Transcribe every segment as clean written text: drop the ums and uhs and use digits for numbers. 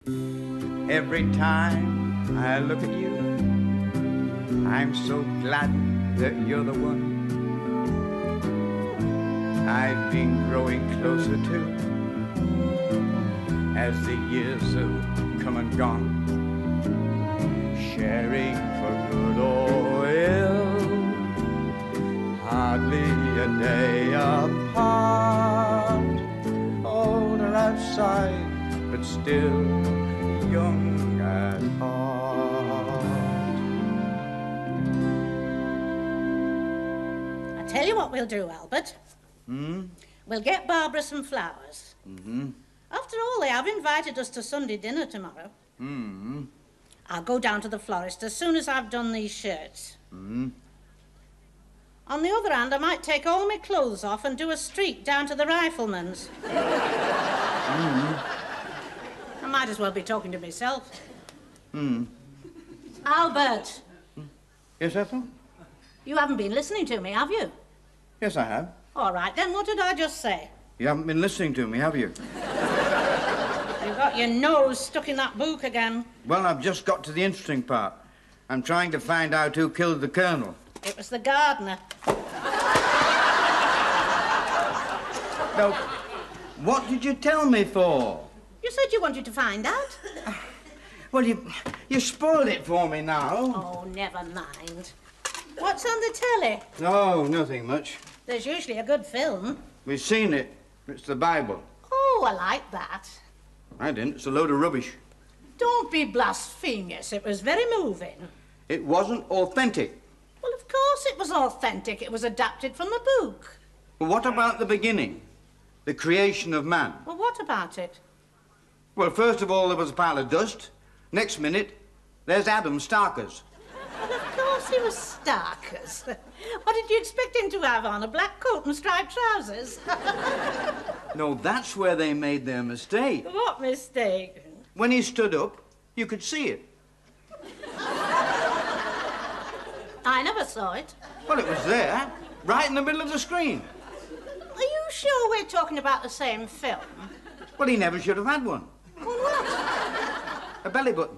Every time I look at you, I'm so glad that you're the one I've been growing closer to as the years have come and gone, sharing for good or ill, hardly a day apart, older outside but still young at heart. I tell you what we'll do, Albert. We'll get Barbara some flowers. After all, they have invited us to Sunday dinner tomorrow. I'll go down to the florist as soon as I've done these shirts. On the other hand, I might take all my clothes off and do a streak down to the rifleman's. I might as well be talking to myself. Albert. Yes, Ethel? You haven't been listening to me, have you? Yes, I have. All right, then what did I just say? You haven't been listening to me, have you? You've got your nose stuck in that book again. Well, I've just got to the interesting part. I'm trying to find out who killed the Colonel. It was the gardener. Now, what did you tell me for? You said you wanted to find out. Well, you spoiled it for me now. Oh, never mind. What's on the telly? No, nothing much. There's usually a good film. We've seen it. It's the Bible. Oh, I like that. I didn't. It's a load of rubbish. Don't be blasphemous. It was very moving. It wasn't authentic. Well, of course it was authentic. It was adapted from the book. But what about the beginning? The creation of man? Well, what about it? Well, first of all, there was a pile of dust. Next minute, there's Adam Starkers. Well, of course he was Starkers. What did you expect him to have on? A black coat and striped trousers? No, that's where they made their mistake. What mistake? When he stood up, you could see it. I never saw it. Well, it was there, right in the middle of the screen. Are you sure we're talking about the same film? Well, he never should have had one. Well, what? A belly button.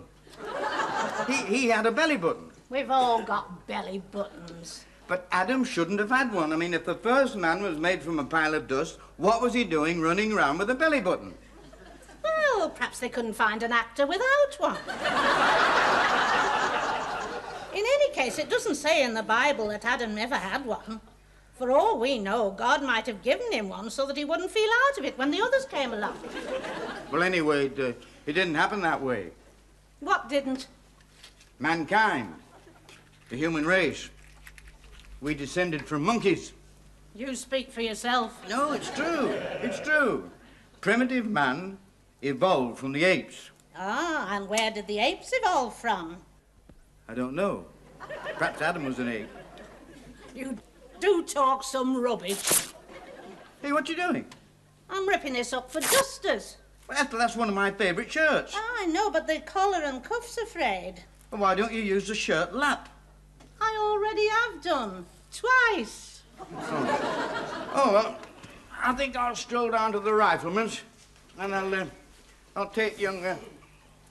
He had a belly button. We've all got belly buttons. But Adam shouldn't have had one. I mean, if the first man was made from a pile of dust, what was he doing running around with a belly button? Well, perhaps they couldn't find an actor without one. In any case, it doesn't say in the Bible that Adam never had one. For all we know, God might have given him one so that he wouldn't feel out of it when the others came along. Well, anyway, it didn't happen that way. What didn't? Mankind, the human race, we descended from monkeys. You speak for yourself. No, it's true. It's true. Primitive man evolved from the apes. Ah, and where did the apes evolve from? I don't know. Perhaps Adam was an ape. You do talk some rubbish. Hey, what you doing? I'm ripping this up for dusters. Well, that's one of my favourite shirts. I know, but the collar and cuffs are frayed. Well, why don't you use the shirt lap? I already have done. Twice. Oh, well, I think I'll stroll down to the rifleman's and I'll take young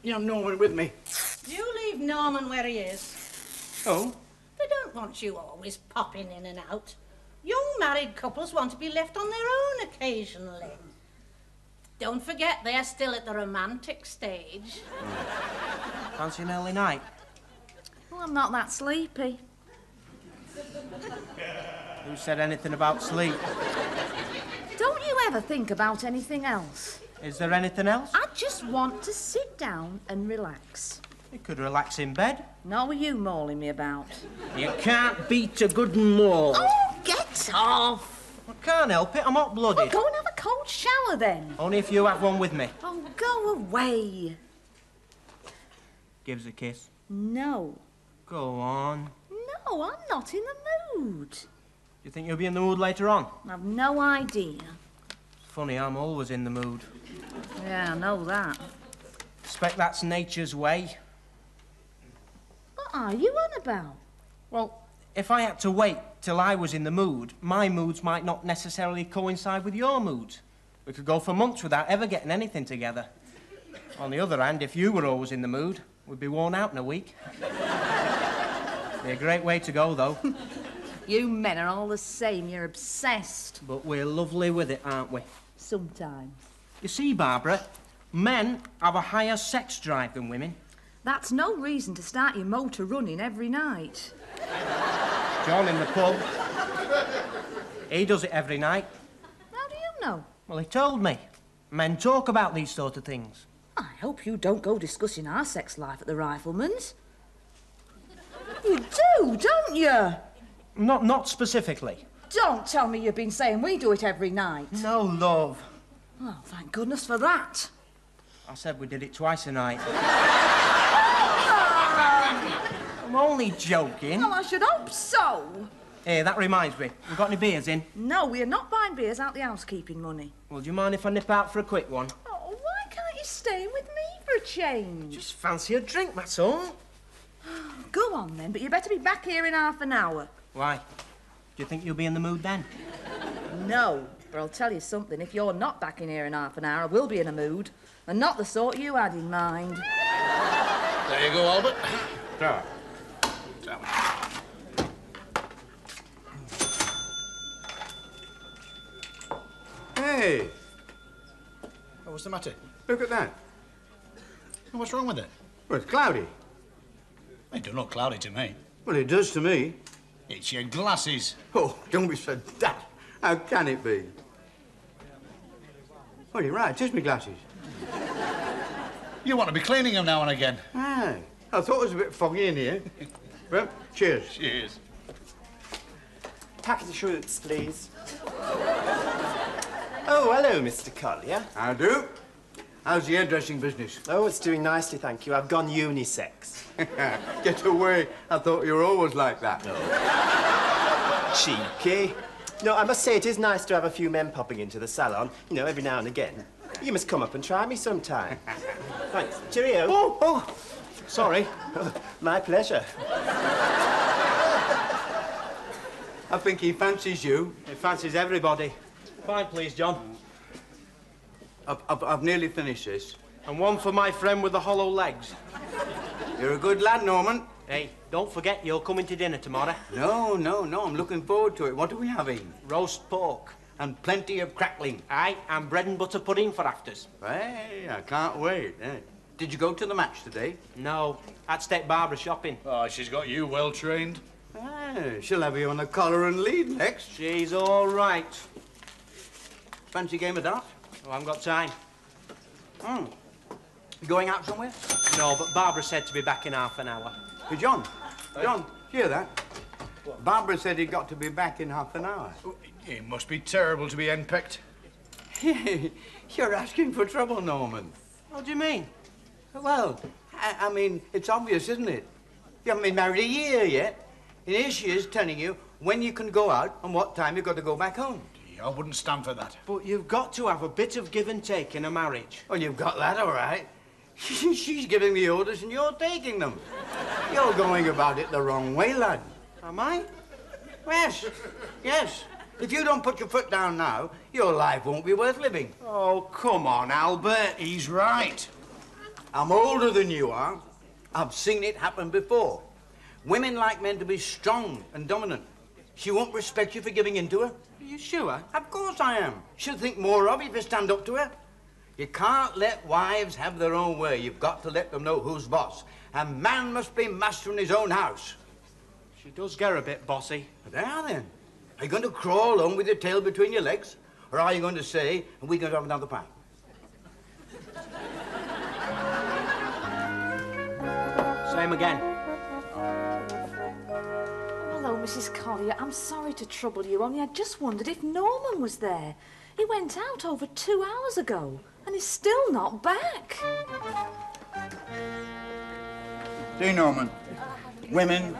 Norman with me. You leave Norman where he is. Oh? They don't want you always popping in and out. Young married couples want to be left on their own occasionally. Don't forget, they're still at the romantic stage. Fancy an early night? Well, I'm not that sleepy. Who said anything about sleep? Don't you ever think about anything else? Is there anything else? I just want to sit down and relax. You could relax in bed. Not with you mauling me about. You can't beat a good maul. Oh, get off! I can't help it, I'm hot-blooded. Well, go and have a cold shower then. Only if you have one with me. Oh, go away. Gives a kiss. No. Go on. No, I'm not in the mood. You think you'll be in the mood later on? I've no idea. It's funny, I'm always in the mood. Yeah, I know that. Expect that's nature's way. What are you on about? Well, if I had to wait till I was in the mood, my moods might not necessarily coincide with your moods. We could go for months without ever getting anything together. On the other hand, if you were always in the mood, we'd be worn out in a week. Be a great way to go, though. You men are all the same. You're obsessed. But we're lovely with it, aren't we? Sometimes. You see, Barbara, men have a higher sex drive than women. That's no reason to start your motor running every night. John in the pub, he does it every night. How do you know? Well, he told me. Men talk about these sort of things. I hope you don't go discussing our sex life at the Rifleman's. You do, don't you? Not specifically. Don't tell me you've been saying we do it every night. No, love. Oh, thank goodness for that. I said we did it twice a night. I'm only joking. Well, I should hope so. Hey, that reminds me. We got any beers in? No, we are not buying beers out the housekeeping money. Well, do you mind if I nip out for a quick one? Oh, why can't you stay with me for a change? Just fancy a drink, that's all. Go on then, but you better be back here in half an hour. Why? Do you think you'll be in the mood then? No, but I'll tell you something. If you're not back in here in half an hour, I will be in a mood. And not the sort you had in mind. There you go, Albert. There. Hey! Oh, what's the matter? Look at that. Oh, what's wrong with it? Well, it's cloudy. It don't look cloudy to me. Well, it does to me. It's your glasses. Oh, don't be so daft. How can it be? Oh, you're right. It is my glasses. You want to be cleaning them now and again. Aye. I thought it was a bit foggy in here. Well, cheers. Cheers. Packet of Schrutes, please. Oh, hello, Mr. Collier. How do? How's the hairdressing business? Oh, it's doing nicely, thank you. I've gone unisex. Get away. I thought you were always like that. Cheeky. No, I must say it is nice to have a few men popping into the salon, you know, every now and again. You must come up and try me sometime. Thanks. Cheerio. Oh, sorry. My pleasure. I think he fancies you. He fancies everybody. Fine, please, John. I've nearly finished this. And one for my friend with the hollow legs. You're a good lad, Norman. Hey, don't forget you're coming to dinner tomorrow. No, I'm looking forward to it. What are we having? Roast pork. And plenty of crackling. Aye, and bread and butter pudding for afters. Hey, I can't wait. Did you go to the match today? No, I'd take Barbara shopping. Oh, she's got you well trained. She'll have you on the collar and lead next. She's all right. Fancy game of darts? Oh, I haven't got time. You going out somewhere? No, but Barbara said to be back in half an hour. Hey, John, hear that? What? Barbara said he'd got to be back in half an hour. It must be terrible to be henpecked. You're asking for trouble, Norman. What do you mean? Well, I mean, it's obvious, isn't it? You haven't been married a year yet. And here she is telling you when you can go out and what time you've got to go back home. I wouldn't stand for that. But you've got to have a bit of give and take in a marriage. Well, you've got that, all right. She's giving the orders and you're taking them. You're going about it the wrong way, lad. Am I? Yes. If you don't put your foot down now, your life won't be worth living. Oh, come on, Albert. He's right. I'm older than you are. I've seen it happen before. Women like men to be strong and dominant. She won't respect you for giving in to her. Are you sure? Of course I am. She'll think more of you if you stand up to her. You can't let wives have their own way. You've got to let them know who's boss. A man must be master in his own house. She does get a bit bossy. There then. Are you going to crawl home with your tail between your legs? Or are you going to say, and we're going to have another pint? Same again. Hello, Mrs. Collier. I'm sorry to trouble you, only I just wondered if Norman was there. He went out over 2 hours ago, and he's still not back. See, Norman, women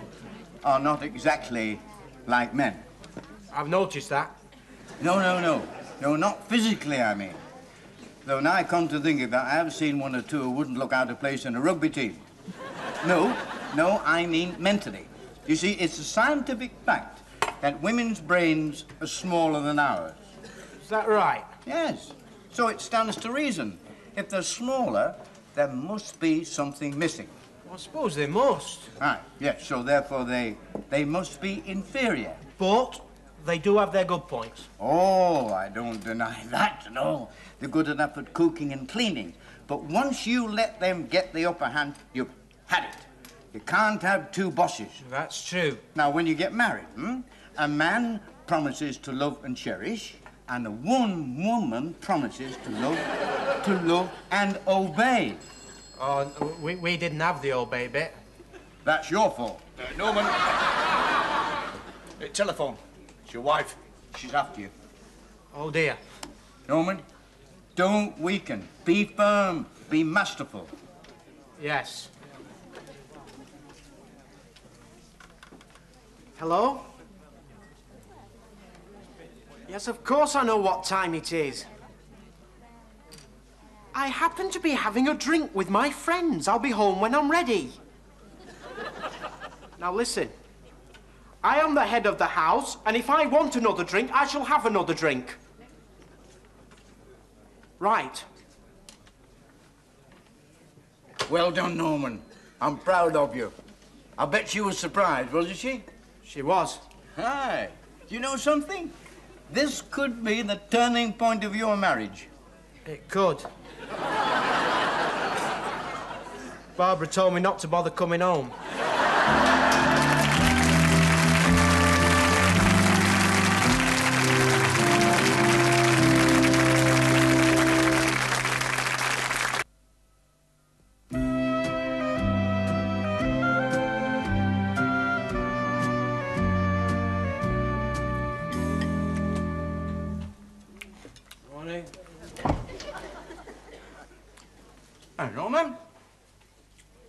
are not exactly like men. I've noticed that. No, not physically, I mean. Though now I come to think of that, I have seen one or two who wouldn't look out of place in a rugby team. No, I mean mentally. You see, it's a scientific fact that women's brains are smaller than ours. Is that right? Yes. So it stands to reason. If they're smaller, there must be something missing. I suppose they must. Right, yes, so therefore they must be inferior. But they do have their good points. Oh, I don't deny that at all. They're good enough at cooking and cleaning. But once you let them get the upper hand, you've had it. You can't have two bosses. That's true. Now, when you get married, a man promises to love and cherish, and a woman promises to love and obey. Oh, we didn't have the obey bit. That's your fault. Norman. Telephone. It's your wife. She's after you. Oh, dear. Norman, don't weaken. Be firm. Be masterful. Yes. Hello? Yes, of course I know what time it is. I happen to be having a drink with my friends. I'll be home when I'm ready. Now listen. I am the head of the house, and if I want another drink, I shall have another drink. Right. Well done, Norman. I'm proud of you. I bet she was surprised, wasn't she? She was. Hi. Do you know something? This could be the turning point of your marriage. It could. Barbara told me not to bother coming home. Hey, Norman.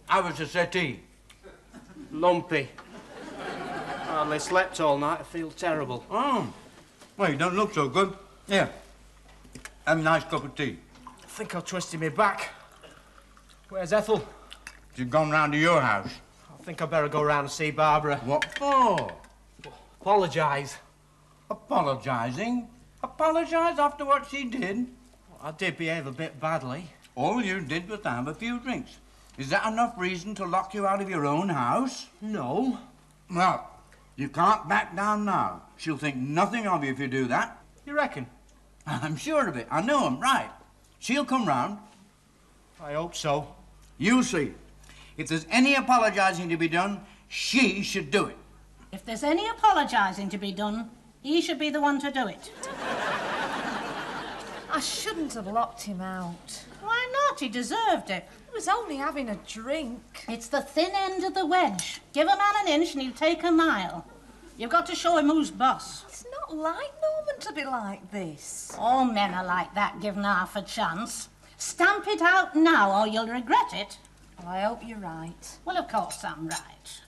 How was the settee? Lumpy. Hardly slept all night. I feel terrible. Oh. Well, you don't look so good. Here. Have a nice cup of tea. I think I've twisted my back. Where's Ethel? She's gone round to your house. I think I'd better go round and see Barbara. What for? Apologise. Apologising? Apologise after what she did? I did behave a bit badly. All you did was to have a few drinks. Is that enough reason to lock you out of your own house? No. Well, you can't back down now. She'll think nothing of you if you do that. You reckon? I'm sure of it. I know I'm right. She'll come round. I hope so. You'll see. If there's any apologising to be done, she should do it. If there's any apologising to be done, he should be the one to do it. I shouldn't have locked him out. Why not? He deserved it. He was only having a drink. It's the thin end of the wedge. Give a man an inch and he'll take a mile. You've got to show him who's boss. It's not like Norman to be like this. All men are like that, given half a chance. Stamp it out now or you'll regret it. Well, I hope you're right. Well, of course I'm right.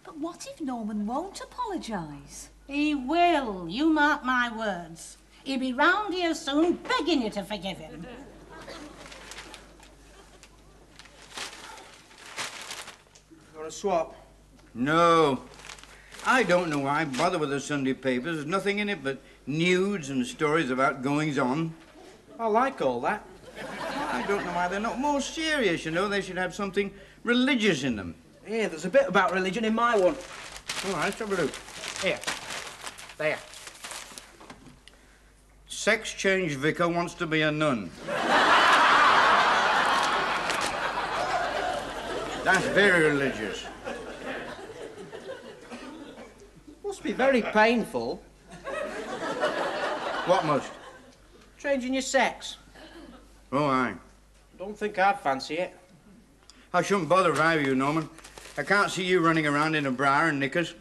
But what if Norman won't apologise? He will. You mark my words. He'll be round here soon begging you to forgive him. Want to swap? No. I don't know why I bother with the Sunday papers. There's nothing in it but nudes and stories about goings-on. I like all that. I don't know why they're not more serious, you know. They should have something religious in them. Yeah, there's a bit about religion in my one. All right, let's have a look. Here. There. Sex change vicar wants to be a nun. That's very religious. Must be very painful. What must? Changing your sex. Oh, aye. Don't think I'd fancy it. I shouldn't bother if I were you, Norman. I can't see you running around in a bra and knickers.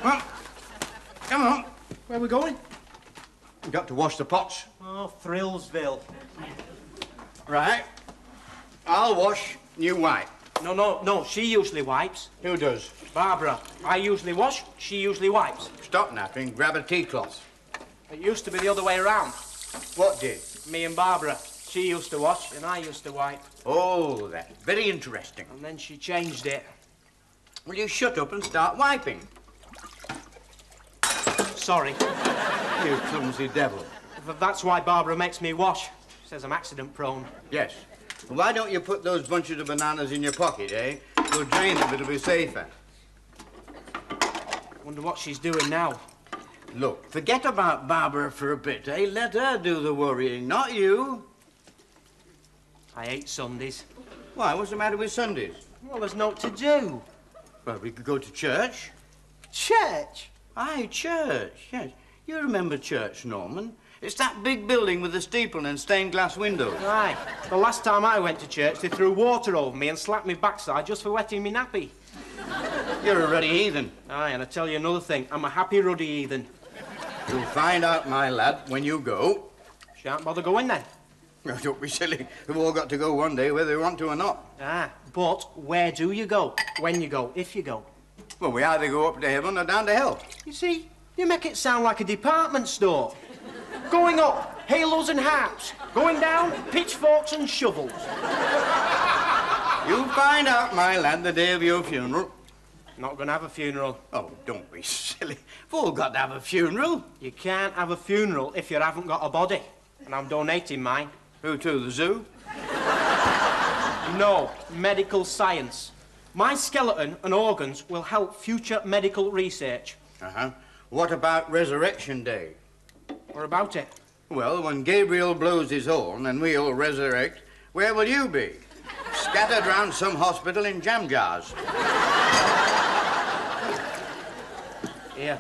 Well, come on. Where are we going? We've got to wash the pots. Oh, Thrillsville. Right. I'll wash, you wipe. No, she usually wipes. Who does? Barbara. I usually wash, she usually wipes. Stop napping, grab a tea cloth. It used to be the other way around. What did? Me and Barbara. She used to wash and I used to wipe. Oh, that's very interesting. And then she changed it. Will you shut up and start wiping? Sorry. You clumsy devil. That's why Barbara makes me wash. Says I'm accident prone. Yes. Why don't you put those bunches of bananas in your pocket, eh? We'll drain them, it'll be safer. Wonder what she's doing now. Look, forget about Barbara for a bit, eh? Let her do the worrying, not you. I hate Sundays. Why, what's the matter with Sundays? Well, there's naught to do. Well, we could go to church. Church? Aye, church, yes. You remember church, Norman? It's that big building with the steeple and stained glass windows. Aye. The last time I went to church, they threw water over me and slapped me backside just for wetting me nappy. You're a ruddy heathen. Aye, and I tell you another thing. I'm a happy ruddy heathen. You'll find out, my lad, when you go. Shan't bother going then. Oh, don't be silly. We've all got to go one day, whether we want to or not. Ah, but where do you go? When you go? If you go? Well, we either go up to heaven or down to hell. You see, you make it sound like a department store. Going up, halos and harps. Going down, pitchforks and shovels. You'll find out, my lad, the day of your funeral. Not gonna have a funeral. Oh, don't be silly. We've all got to have a funeral. You can't have a funeral if you haven't got a body. And I'm donating mine. Who to, the zoo? No, medical science. My skeleton and organs will help future medical research. Uh-huh. What about Resurrection Day? What about it? Well, when Gabriel blows his horn and we all resurrect, where will you be? Scattered round some hospital in jam jars. Here.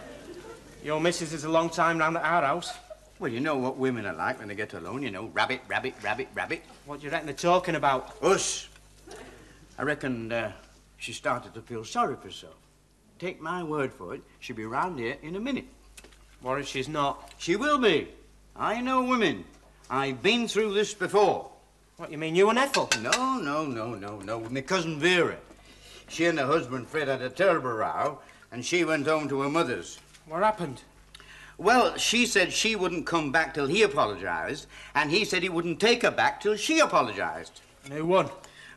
Your missus is a long time round at our house. Well, you know what women are like when they get alone, you know. Rabbit, rabbit, rabbit, rabbit. What do you reckon they're talking about? Us. I reckon she started to feel sorry for herself. Take my word for it, she'll be round here in a minute. What if she's not? She will be. I know women. I've been through this before. What, you mean you and Ethel? No. My cousin Vera. She and her husband Fred had a terrible row, and she went home to her mother's. What happened? Well, she said she wouldn't come back till he apologized, and he said he wouldn't take her back till she apologized. And who won?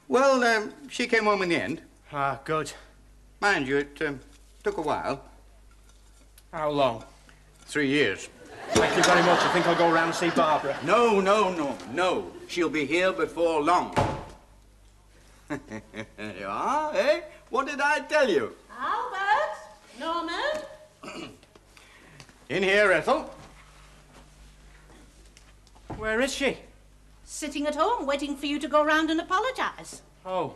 Well, she came home in the end. Ah, good. Mind you, it took a while. How long? 3 years. Thank you very much. I think I'll go round and see Barbara. No. She'll be here before long. You are, eh? What did I tell you? Albert? Norman? In here, Ethel. Where is she? Sitting at home, waiting for you to go round and apologise. Oh,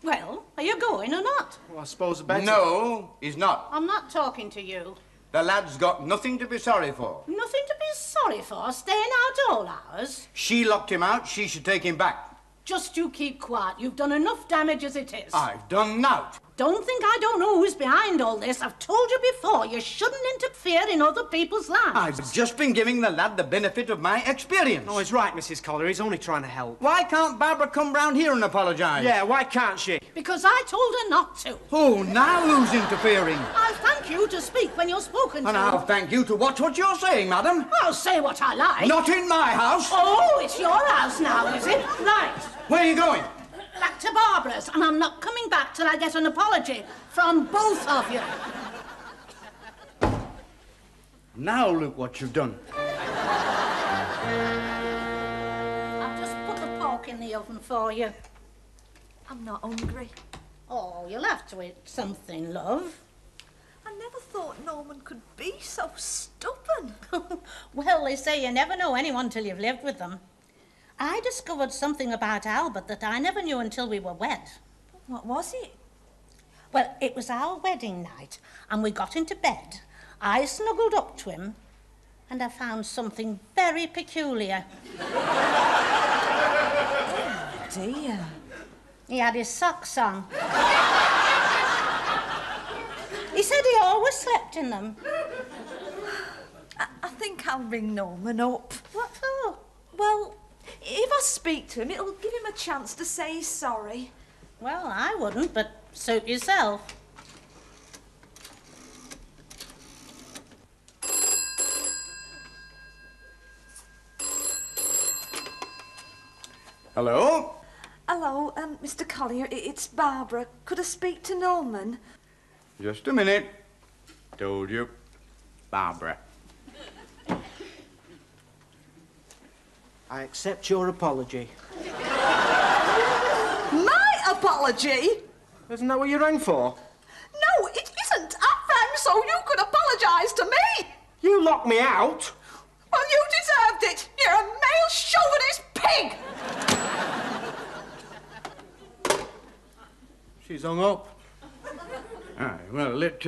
Well, are you going or not? well, I suppose better. No, he's not. I'm not talking to you. The lad's got nothing to be sorry for. Nothing to be sorry for, staying out all hours. She locked him out, she should take him back. Just you keep quiet. You've done enough damage as it is. I've done nought. Don't think I don't know who's behind all this. I've told you before, you shouldn't interfere in other people's lives. I've just been giving the lad the benefit of my experience. Oh, he's right, Mrs. Collier. He's only trying to help. Why can't Barbara come round here and apologise? Yeah, why can't she? Because I told her not to. Oh, now who's interfering? I'll thank you to speak when you're spoken to. And I'll thank you to watch what you're saying, madam. I'll say what I like. Not in my house. Oh, it's your house now, is it? Right. Where are you going? Back to Barbara's, and I'm not coming back till I get an apology from both of you. Now look what you've done. I've just put the pork in the oven for you. I'm not hungry. Oh, you'll have to eat something, love. I never thought Norman could be so stubborn. Well, they say you never know anyone till you've lived with them. I discovered something about Albert that I never knew until we were wed. What was it? Well, it was our wedding night, and we got into bed. I snuggled up to him, and I found something very peculiar. Oh, dear. He had his socks on. He said he always slept in them. I think I'll ring Norman up. What for? Well, if I speak to him, it'll give him a chance to say he's sorry. Well, I wouldn't, but suit yourself. Hello? Hello, Mr. Collier, it's Barbara. Could I speak to Norman? Just a minute. Told you. Barbara. I accept your apology. apology. Isn't that what you rang for? No, it isn't. I rang so you could apologise to me. You locked me out. Well, you deserved it. You're a male chauvinist pig. She's hung up. Aye, well, it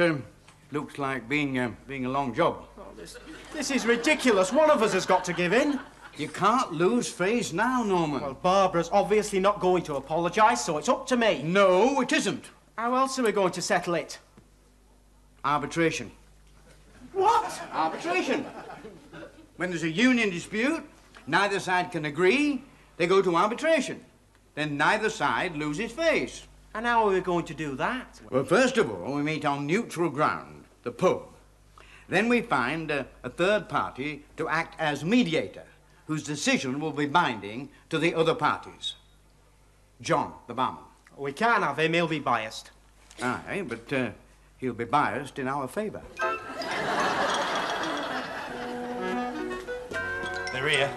looks like being a long job. Oh, this is ridiculous. One of us has got to give in. You can't lose face now, Norman. Well, Barbara's obviously not going to apologise, so it's up to me. No, it isn't. How else are we going to settle it? Arbitration. What? Arbitration. When there's a union dispute, neither side can agree, they go to arbitration. Then neither side loses face. And how are we going to do that? Well, first of all, we meet on neutral ground, the pub. Then we find a third party to act as mediator, whose decision will be binding to the other parties. John, the barman. We can't have him, he'll be biased. Aye, but he'll be biased in our favour. They're here.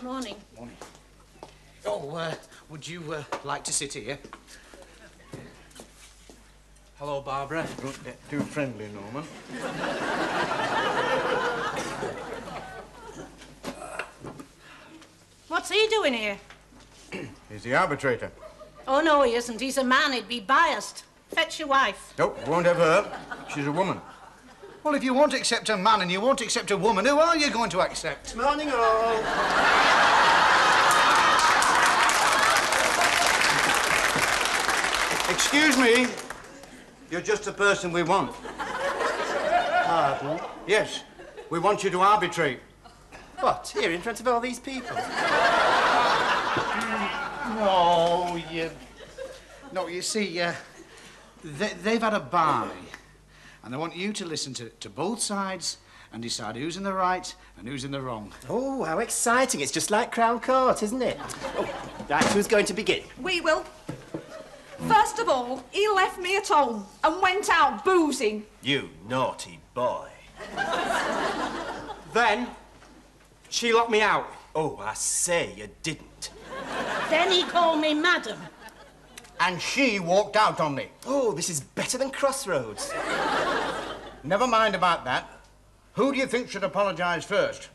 Morning. Oh, would you like to sit here? Hello, Barbara. Don't get too friendly, Norman. What's he doing here? He's the arbitrator. Oh, no, he isn't. He's a man. He'd be biased. Fetch your wife. Nope, won't have her. She's a woman. Well, if you won't accept a man and you won't accept a woman, who are you going to accept? Morning, all. Excuse me. You're just the person we want. Pardon? Yes, we want you to arbitrate. What, here in front of all these people? No, you see, they've had a barney, and they want you to listen to both sides and decide who's in the right and who's in the wrong. Oh, how exciting. It's just like Crown Court, isn't it? Oh, right, who's going to begin? We will. First of all, he left me at home and went out boozing. You naughty boy. Then, she locked me out. Oh, I say you didn't. Then he called me madam. And she walked out on me. Oh, this is better than Crossroads. Never mind about that. Who do you think should apologise first?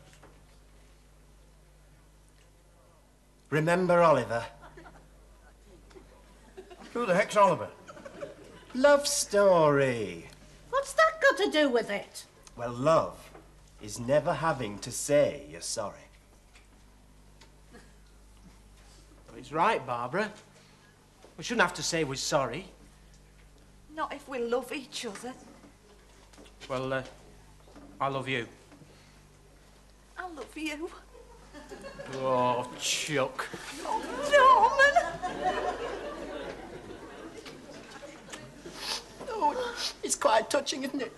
Remember Oliver? Who the heck's Oliver? Love story. What's that got to do with it? Well, love is never having to say you're sorry. He's right, Barbara. We shouldn't have to say we're sorry. Not if we love each other. Well, I love you. I love you. Oh, Chuck. Oh, Norman! Oh, it's quite touching, isn't it?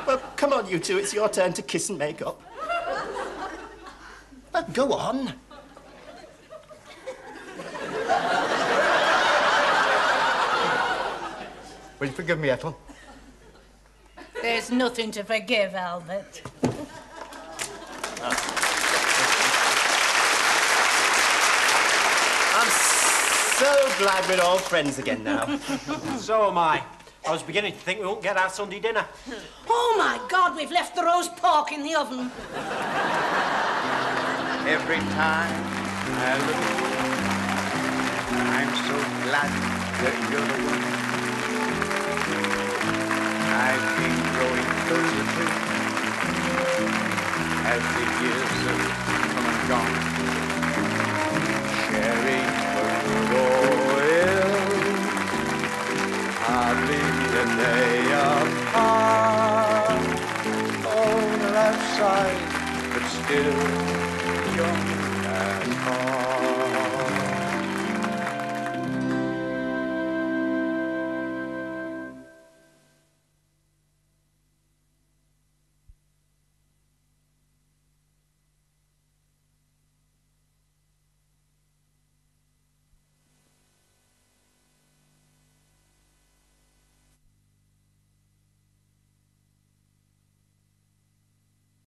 Well, come on, you two. It's your turn to kiss and make up. Well, go on. Will you forgive me, Ethel? There's nothing to forgive, Albert. I'm so glad we're all friends again now. So am I. I was beginning to think we won't get our Sunday dinner. Oh, my God, we've left the roast pork in the oven. Every time I look at you, I'm so glad that you're the one. I've been growing closer to you as the years have come and gone. Sharing the good or ill, hardly a day apart. On the left side, but still